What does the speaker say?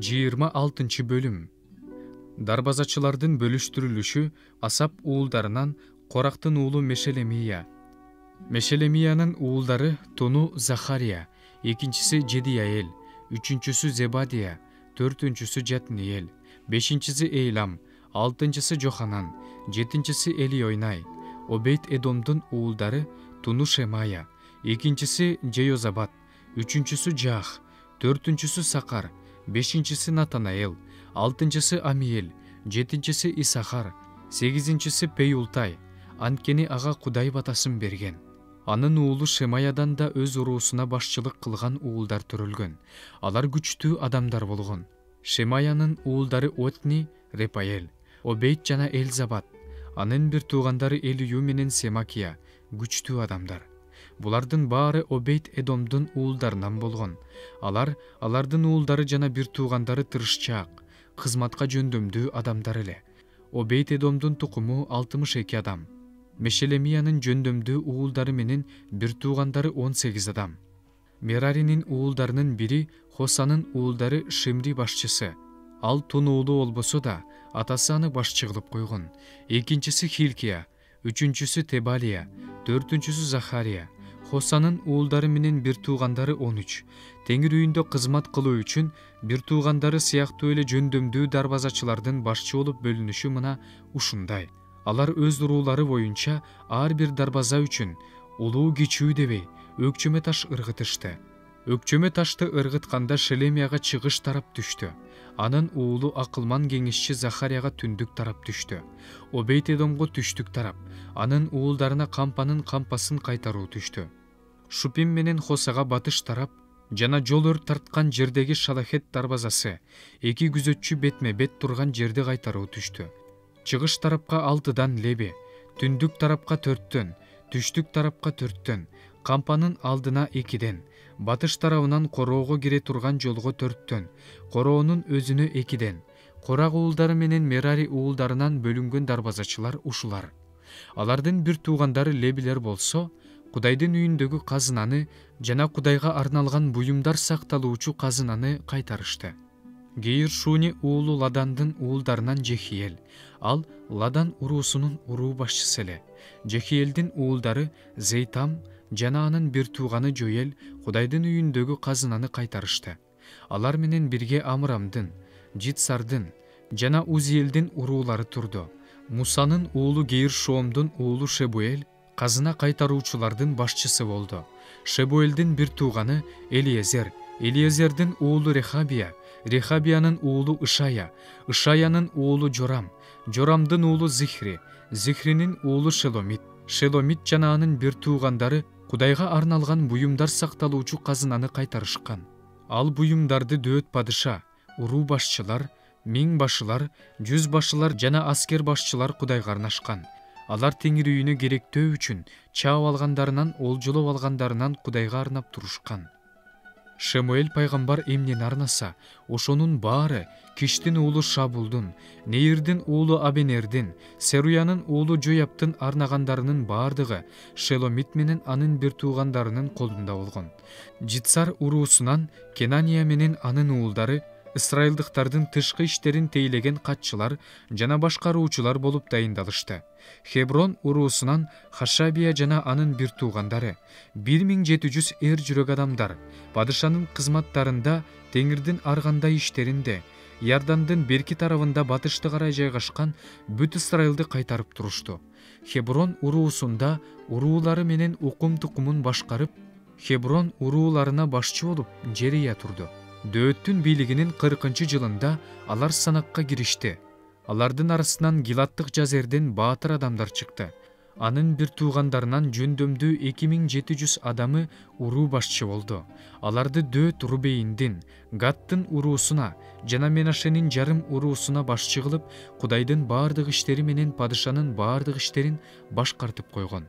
26 bölüm. Дарбазачылардын бөлүштүрүлүшү Асап уулдарынан Корактын уулу Мешелемия. Мешелемиянын уулдары Туну Захария, экинчиси Жедияэл, үчүнчүсү Зебадия, төртүнчүсү Жатниэл, бешинчиси Эйлам, алтынчысы Жоханан, жетинчиси Элиойнай. Обейт Эдомдун уулдары Туну Шемая, экинчиси Жейозабад, үчүнчүсү Жах, төртүнчүсү Сакар, бешинчиси Натанаэл, алтынчысы Амиэл, жетинчиси Исахар, сегизинчиси Пейултай. Анткени ага Кудай батасын берген. Анын уулу Шемаядан да өз уруусуна башчылык кылган уулдар төрөлгөн. Алар күчтүү адамдар болгон. Шемаянын уулдары Отни, Репаэл, Обейт жана Элзабад. Анын бир туугандары Элию менен Семакия, күчтүү адамдар. Булардын баары Обейт Эдомдун уулдарынан болгон. Алардын уулдары жана бир туугандары тырышчаак, кызматка жөндөмдүү адамдар эле. Обейт Эдомдун тукуму 62 адам. Мешелемиянын жөндөмдүү уулдары менен бир туугандары 18 адам. Мераринин уулдарынын бири Хосанын уулдары Шимри башчысы. Ал тунуулуу болбосо да, атасы аны башчы кылып койгон. Экинчиси Хилкия, үчүнчүсү Тебалия, төртүнчүсү Захария. Хосанын уулдары менен бир туугандары 13. Теңир үйүндө кызмат кылуу үчүн бир туугандары сыяктуу эле жөндөмдүү дарбазачылардын башчы болуп бөлүнүшү мына ушундай. Алар өз уруулары боюнча ар бир дарбаза үчүн улуу кичүү дебей өкчөмө таш ыргытышты. Өкчөмө ташты ыргытканда Шелемияга чыгыш тарап түштү. Анын уулу акылман кеңешчи Захарияга түндүк тарап түштү. Обейт Эдомго түштүк тарап, анын уулдарына кампанын кампасын кайтаруу түштү. Шупим менен Хосага батыш тарап, жана жол өр тарткан жердеги Шалахет дарбазасы, эки күзөтчү бетме бет турган жерди кайтаруу түштү. Чыгыш тарапка 6дан Леби, түндүк тарапка 4төн, түштүк тарапка 4төн, кампанын алдына 2ден, батыш тарабынан короого кире турган жолго 4төн, короонун өзүнө 2ден. Корак уулдары менен Мерари уулдарынан бөлүнгөн дарбазачылар ушулар. Алардын бир туугандары Лебилер болсо, Кудайдын үйүндөгү казынаны жана Кудайга арналган буюмдар сакталуучу казынаны кайтарышты. Гейршуни уулу Ладандын уулдарынан Жехиел. Ал Ладан уруусунун уруу башчысы эле. Жехиелдин уулдары Зейтам жана анын бир тууганы Жоэл Кудайдын үйүндөгү казынаны кайтарышты. Алар менен бирге Амрамдын, Житсардын жана Узиелдин уруулары турду. Мусанын уулу Гейршоомдун уулу Шебуэл казына кайтаруучулардын башчысы болду. Шебуэлдин бир тууганы Элиезер, Элиезердин уулу Рехабия, Рехабиянын уулу Ишая, Ишаянын уулу Жорам, Жорамдын уулу Зихри, Зихринин уулу Шеломит, Шеломит жана анын бир туугандары Кудайга арналган буюмдар сакталуучу казынаны кайтарышкан. Ал буюмдарды дөөт падыша, уруу башчылар, миң башылар, 100 башылар жана аскер башчылар Кудайга арнашкан. Алар теңир үйүнө керектөө үчүн чаап алгандарынан, олжолоп алгандарынан Кудайга арнап турушкан. Шемуэл пайгамбар эмнени арнаса, ошонун баары Киштин уулу Шабулдун, Нейирдин уулу Абенердин, Серуянын уулу Жояптын арнагандарынын баардыгы Шеломит менен анын бир туугандарынын колунда болгон. Житсар уруусунан Кенания менен анын уулдары Исраилдыктардын тышкы иштерин тейлеген катчылар жана башкаруучулар болуп дайындалышты. Хеброн уруусунан Хашабия жана анын бир туугандары, 1700 эр жүрөк адамдар, падышанын кызматтарында, теңирдин ар кандай иштеринде, Иордандын берки тарабында батышты карай жайгашкан бүт Исраилди кайтарып турушту. Хеброн уруусунда уруулары менен укум-тукумун башкарып, Хеброн урууларына башчы болуп Жерия турду. Дөөттүн бийлигинин 40-жылында алар санакка киришти. Алардын арасынан Гилаттык Жазерден баатыр адамдар чыкты. Анын бир туугандарынан жөндөмдүү 2700 адамы уруу башчы болду. Аларды Дөөт Рубейиндин, Гаттын уруусуна жана Менашенин жарым уруусуна башчы кылып, Кудайдын баардык иштери менен падышанын баардык иштерин башкартып койгон.